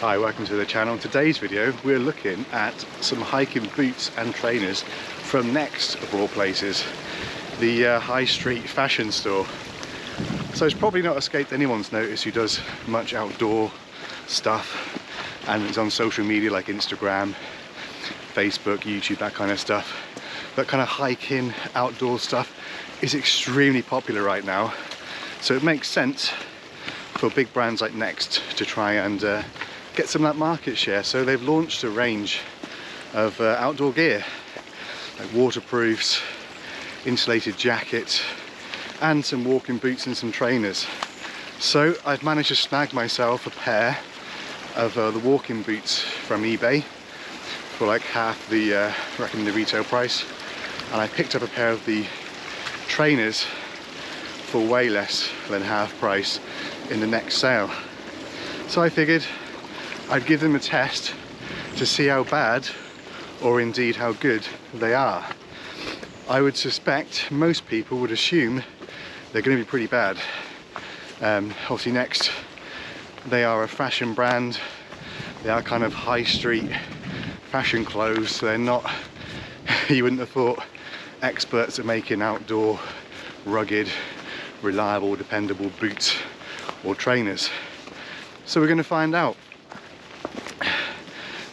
Hi, welcome to the channel. In today's video we're looking at some hiking boots and trainers from Next, of all places, the high street fashion store. So it's probably not escaped anyone's notice who does much outdoor stuff and is on social media like Instagram, Facebook, YouTube, that kind of stuff. That kind of hiking, outdoor stuff is extremely popular right now. So it makes sense for big brands like Next to try and get some of that market share. So they've launched a range of outdoor gear, like waterproofs, insulated jackets, and some walking boots and some trainers. So I've managed to snag myself a pair of the walking boots from eBay for like half the, I reckon, the retail price. And I picked up a pair of the trainers for way less than half price in the Next sale. So I figured I'd give them a test to see how bad or indeed how good they are. I would suspect most people would assume they're going to be pretty bad. Obviously Next, they are a fashion brand. They are kind of high street fashion clothes. So they're not, you wouldn't have thought, experts at making outdoor, rugged, reliable, dependable boots or trainers. So we're going to find out.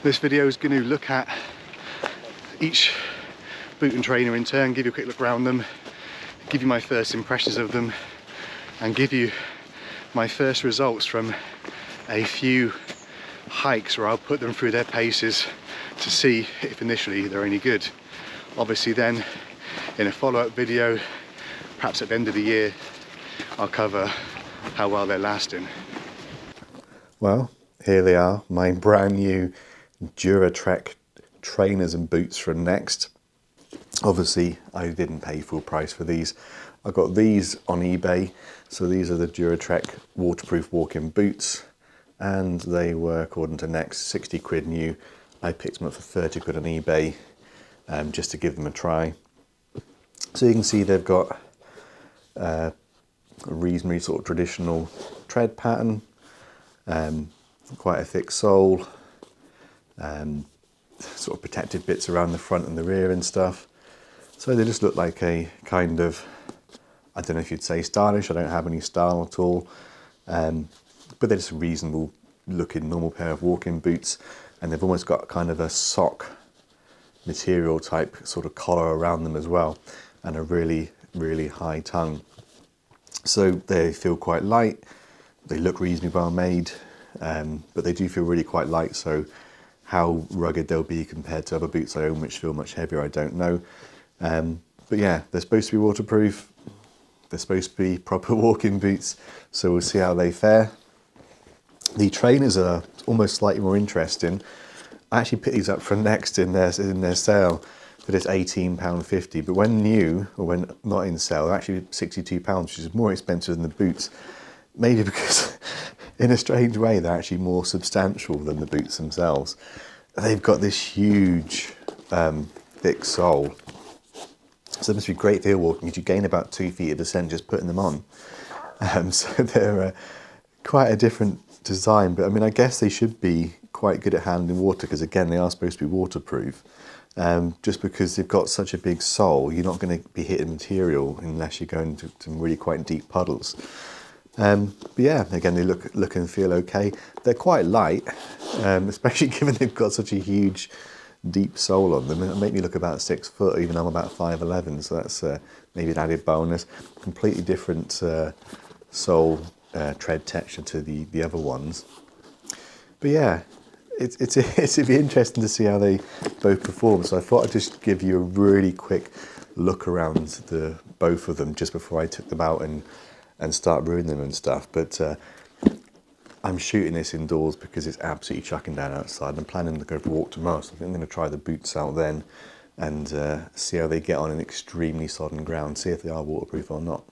This video is going to look at each boot and trainer in turn, give you a quick look around them, give you my first impressions of them, and give you my first results from a few hikes where I'll put them through their paces to see if initially they're any good. Obviously then, in a follow-up video, perhaps at the end of the year, I'll cover how well they're lasting. Well, here they are, my brand new DURATREK trainers and boots from Next. Obviously I didn't pay full price for these. I got these on eBay. So these are the DURATREK waterproof walking boots, and they were, according to Next, 60 quid new. I picked them up for 30 quid on eBay just to give them a try. So you can see they've got a reasonably sort of traditional tread pattern, quite a thick sole, sort of protective bits around the front and the rear and stuff. So they just look like a kind of, I don't know if you'd say stylish, I don't have any style at all, but they're just a reasonable looking normal pair of walking boots, and they've almost got kind of a sock material type sort of collar around them as well, and a really, really high tongue. So they feel quite light, they look reasonably well made, but they do feel really quite light. So how rugged they'll be compared to other boots I own which feel much heavier, I don't know. But yeah, they're supposed to be waterproof, they're supposed to be proper walking boots, so we'll see how they fare. The trainers are almost slightly more interesting. I actually picked these up from Next in their sale for this £18.50, but when new, or when not in sale, they're actually £62, which is more expensive than the boots. Maybe because, in a strange way, they're actually more substantial than the boots themselves. They've got this huge, thick sole. So it must be great for hill walking, because you gain about 2 feet of descent just putting them on. So they're quite a different design, but I mean, I guess they should be quite good at handling water, because again, they are supposed to be waterproof. Just because they've got such a big sole, you're not going to be hitting material unless you're going to some really quite deep puddles. But yeah, again, they look and feel okay. They're quite light, especially given they've got such a huge, deep sole on them. It'll make me look about 6 foot, even though I'm about 5'11", so that's maybe an added bonus. Completely different sole tread texture to the other ones. But yeah, it'd be interesting to see how they both perform. So I thought I'd just give you a really quick look around both of them just before I took them out and start ruining them and stuff. But I'm shooting this indoors because it's absolutely chucking down outside. I'm planning to go for a walk tomorrow, so I think I'm going to try the boots out then and see how they get on in extremely sodden ground, see if they are waterproof or not.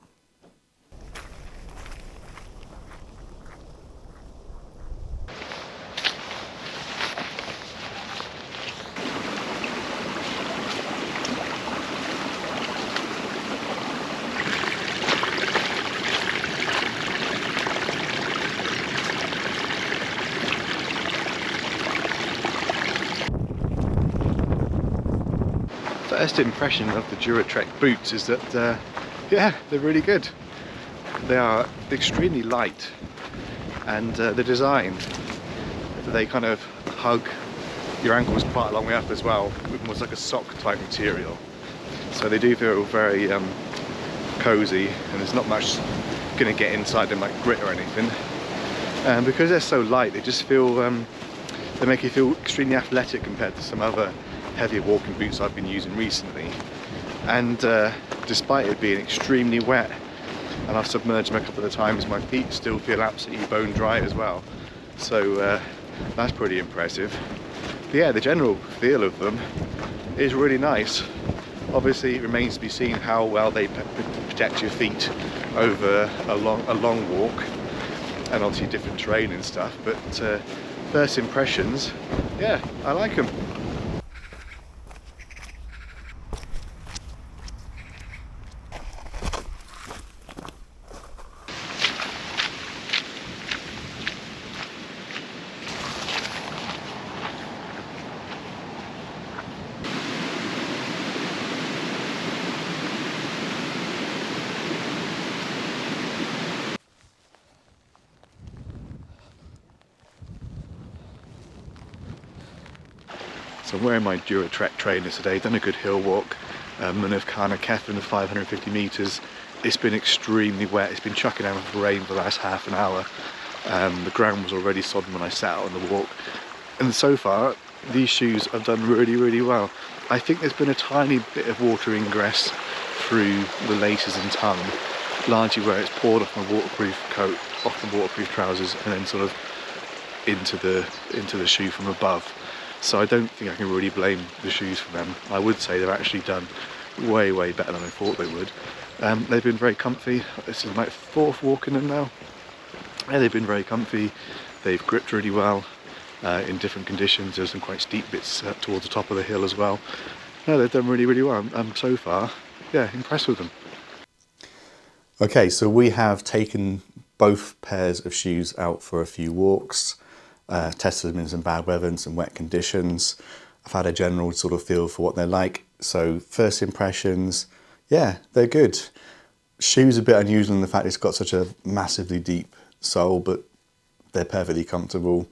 first impression of the DURATREK boots is that, yeah, they're really good. They are extremely light, and the design, they kind of hug your ankles quite a long way up as well, almost like a sock type material. So they do feel very cozy, and there's not much going to get inside them like grit or anything. And because they're so light, they just feel, they make you feel extremely athletic compared to some other heavier walking boots I've been using recently. And despite it being extremely wet, and I've submerged them a couple of times, my feet still feel absolutely bone dry as well. So that's pretty impressive. But yeah, the general feel of them is really nice. Obviously it remains to be seen how well they protect your feet over a long walk, and obviously different terrain and stuff, but first impressions, yeah, I like them. So I'm wearing my DURATREK trainers today, done a good hill walk, Munafkana Kefin, 550 metres. It's been extremely wet, it's been chucking down with rain for the last half an hour. The ground was already sodden when I set out on the walk. And so far, these shoes have done really, really well. I think there's been a tiny bit of water ingress through the laces and tongue, largely where it's poured off my waterproof coat, off the waterproof trousers, and then sort of into the shoe from above. So I don't think I can really blame the shoes for them. I would say they've actually done way, way better than I thought they would. They've been very comfy. This is my fourth walk in them now. Yeah, they've been very comfy. They've gripped really well in different conditions. There's some quite steep bits towards the top of the hill as well. No, they've done really, really well. So far, yeah, impressed with them. Okay, so we have taken both pairs of shoes out for a few walks. Tested them in some bad weather and some wet conditions. I've had a general sort of feel for what they're like. So first impressions, yeah, they're good. Shoes a bit unusual in the fact it's got such a massively deep sole, but they're perfectly comfortable.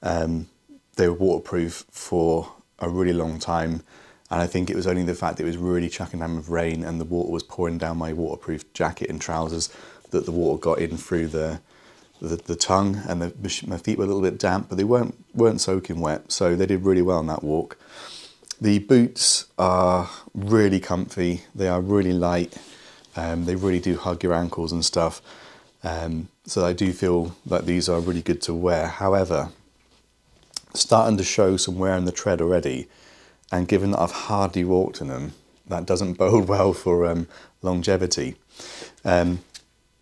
They were waterproof for a really long time, and I think it was only the fact that it was really chucking down with rain and the water was pouring down my waterproof jacket and trousers that the water got in through the tongue, and my feet were a little bit damp, but they weren't soaking wet, so they did really well on that walk. The boots are really comfy, they are really light, they really do hug your ankles and stuff, so I do feel that these are really good to wear. However, starting to show some wear in the tread already, and given that I've hardly walked in them, that doesn't bode well for longevity.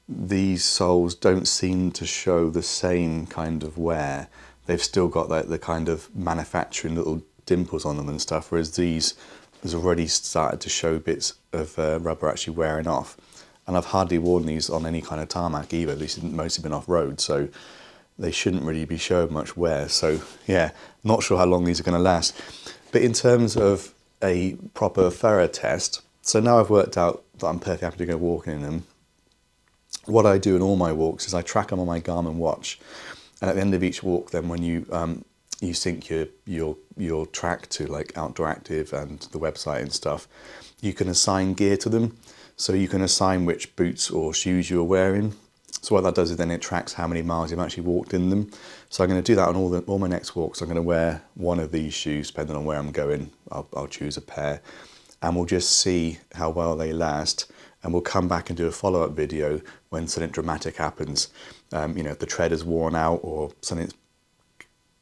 These soles don't seem to show the same kind of wear. They've still got the kind of manufacturing little dimples on them and stuff, whereas these has already started to show bits of rubber actually wearing off. And I've hardly worn these on any kind of tarmac either, at least mostly been off-road, so they shouldn't really be showing much wear. So yeah, not sure how long these are going to last. But in terms of a proper thorough test, so now I've worked out that I'm perfectly happy to go walking in them. What I do in all my walks is I track them on my Garmin watch, and at the end of each walk, then when you sync your track to like Outdoor Active and the website and stuff, you can assign gear to them. So you can assign which boots or shoes you're wearing. So what that does is then it tracks how many miles you've actually walked in them. So I'm going to do that on all my next walks. I'm going to wear one of these shoes, depending on where I'm going. I'll choose a pair, and we'll just see how well they last. And we'll come back and do a follow-up video when something dramatic happens. If the tread is worn out or something's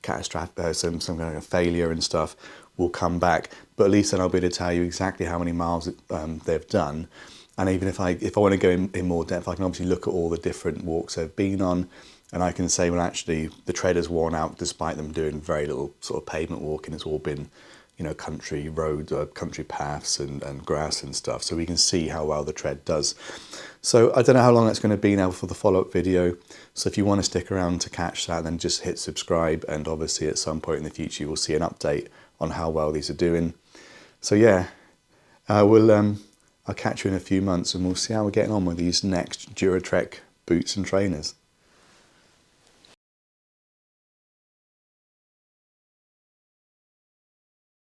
catastrophic, some kind of failure and stuff, we'll come back. But at least then I'll be able to tell you exactly how many miles they've done. And even if I want to go in more depth, I can obviously look at all the different walks they've been on, and I can say, well, actually, the tread is worn out despite them doing very little sort of pavement walking. It's all been, country roads, country paths and grass and stuff. So we can see how well the tread does. So I don't know how long that's going to be now for the follow-up video. So if you want to stick around to catch that, then just hit subscribe. And obviously at some point in the future, you will see an update on how well these are doing. So yeah, I'll catch you in a few months and we'll see how we're getting on with these next DURATREK boots and trainers.